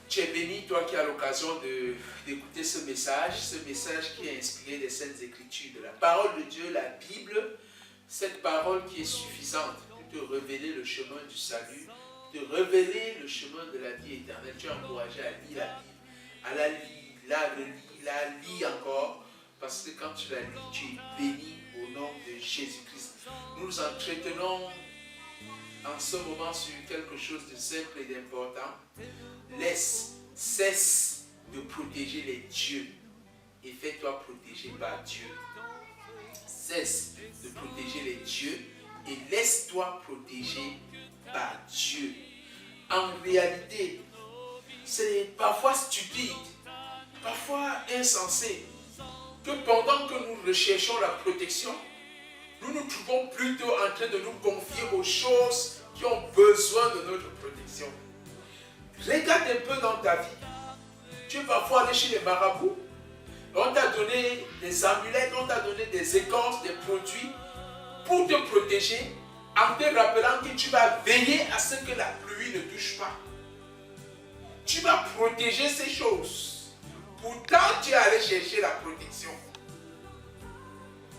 Tu es béni, toi qui as l'occasion d'écouter ce message qui est inspiré des Saintes Écritures, de la parole de Dieu, la Bible, cette parole qui est suffisante pour te révéler le chemin du salut, te révéler le chemin de la vie éternelle. Tu es encouragé à lire la Bible, à la lire, la lire encore, parce que quand tu la lis, tu es béni au nom de Jésus-Christ. Nous nous entretenons en ce moment sur quelque chose de simple et d'important. Cesse de protéger les dieux et fais-toi protéger par Dieu. Cesse de protéger les dieux et laisse-toi protéger par Dieu. En réalité, c'est parfois stupide, parfois insensé, que pendant que nous recherchons la protection, nous nous trouvons plutôt en train de nous confier aux choses qui ont besoin de notre protection. Regarde un peu dans ta vie. Tu es parfois allé chez les marabouts. On t'a donné des amulettes, on t'a donné des écorces, des produits pour te protéger, en te rappelant que tu vas veiller à ce que la pluie ne touche pas. Tu vas protéger ces choses. Pourtant, tu es allé chercher la protection.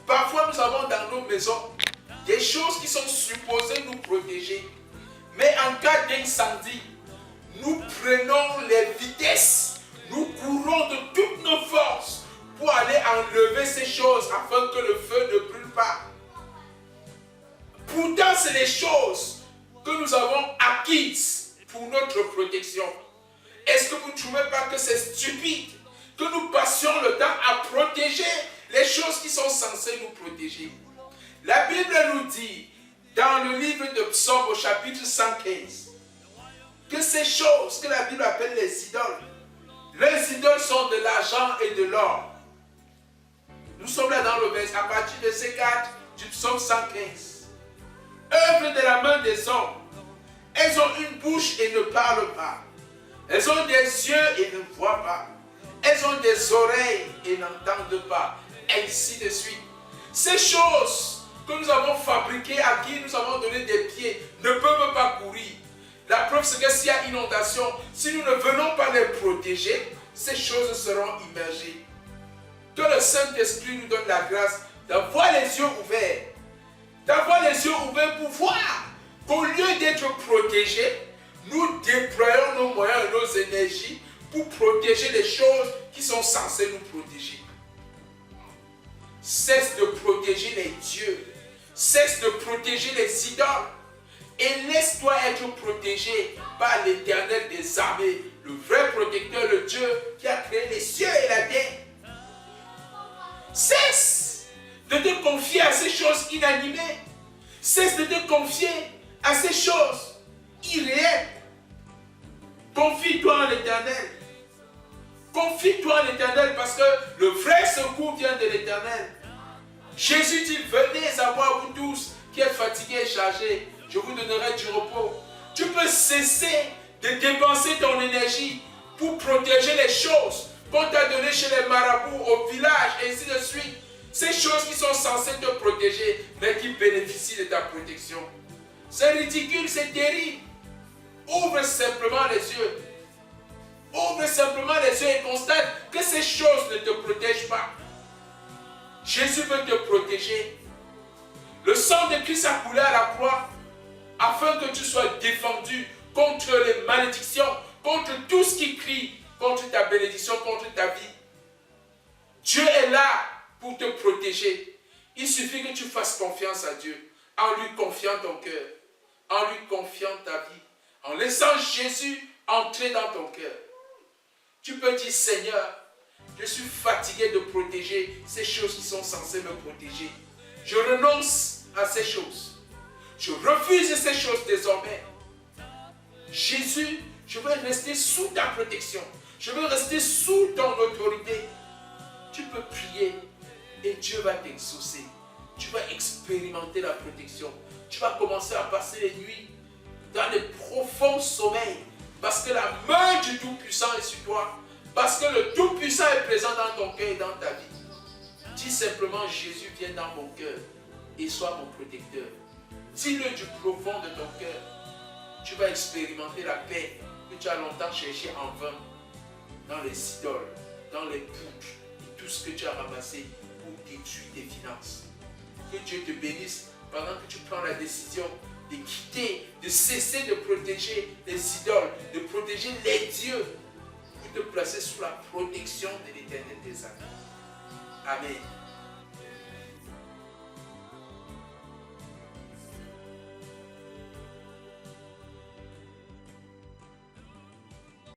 Parfois, nous avons dans nos maisons des choses qui sont supposées nous protéger. Mais en cas d'incendie, nous prenons les vitesses, nous courons de toutes nos forces pour aller enlever ces choses afin que le feu ne brûle pas. Pourtant, c'est les choses que nous avons acquises pour notre protection. Est-ce que vous ne trouvez pas que c'est stupide que nous passions le temps à protéger les choses qui sont censées nous protéger? La Bible nous dit, dans le livre de Psaume au chapitre 115, que ces choses que la Bible appelle les idoles sont de l'argent et de l'or. Nous sommes là dans le verset, à partir de ces 4 du Psaume 115. Œuvre de la main des hommes. Elles ont une bouche et ne parlent pas. Elles ont des yeux et ne voient pas. Elles ont des oreilles et n'entendent pas. Ainsi de suite. Ces choses que nous avons fabriquées, à qui nous avons donné des pieds, ne peuvent pas courir. La preuve, c'est que s'il y a inondation, si nous ne venons pas les protéger, ces choses seront immergées. Que le Saint-Esprit nous donne la grâce d'avoir les yeux ouverts. D'avoir les yeux ouverts pour voir qu'au lieu d'être protégés, nous déployons nos moyens et nos énergies pour protéger les choses qui sont censées nous protéger. Cesse de protéger les dieux. Cesse de protéger les idoles. Et laisse-toi être protégé par l'Éternel des armées, le vrai protecteur, le Dieu qui a créé les cieux et la terre. Cesse de te confier à ces choses inanimées. Cesse de te confier à ces choses irréelles. Confie-toi en l'Éternel. Confie-toi en l'Éternel parce que le vrai secours vient de l'Éternel. Jésus dit, venez à moi vous tous qui êtes fatigués et chargés. Je vous donnerai du repos. Tu peux cesser de dépenser ton énergie pour protéger les choses qu'on t'a données chez les marabouts, au village, et ainsi de suite. Ces choses qui sont censées te protéger, mais qui bénéficient de ta protection. C'est ridicule, c'est terrible. Ouvre simplement les yeux. Ouvre simplement les yeux et constate que ces choses ne te protègent pas. Jésus veut te protéger. Le sang de Christ a coulé à la croix afin que tu sois défendu contre les malédictions, contre tout ce qui crie, contre ta bénédiction, contre ta vie. Dieu est là pour te protéger. Il suffit que tu fasses confiance à Dieu, en lui confiant ton cœur, en lui confiant ta vie, en laissant Jésus entrer dans ton cœur. Tu peux dire, Seigneur, je suis fatigué de protéger ces choses qui sont censées me protéger. Je renonce à ces choses. Je refuse ces choses désormais. Jésus, je veux rester sous ta protection. Je veux rester sous ton autorité. Tu peux prier et Dieu va t'exaucer. Tu vas expérimenter la protection. Tu vas commencer à passer les nuits dans des profonds sommeils. Parce que la main du Tout-Puissant est sur toi. Parce que le Tout-Puissant est présent dans ton cœur et dans ta vie. Dis simplement, Jésus, viens dans mon cœur et sois mon protecteur. Dis-le du profond de ton cœur. Tu vas expérimenter la paix que tu as longtemps cherché en vain dans les idoles, dans les poudres et tout ce que tu as ramassé pour détruire tes finances. Que Dieu te bénisse pendant que tu prends la décision de quitter, de cesser de protéger les idoles, de protéger les dieux pour te placer sous la protection de l'Éternel des armées. Amen.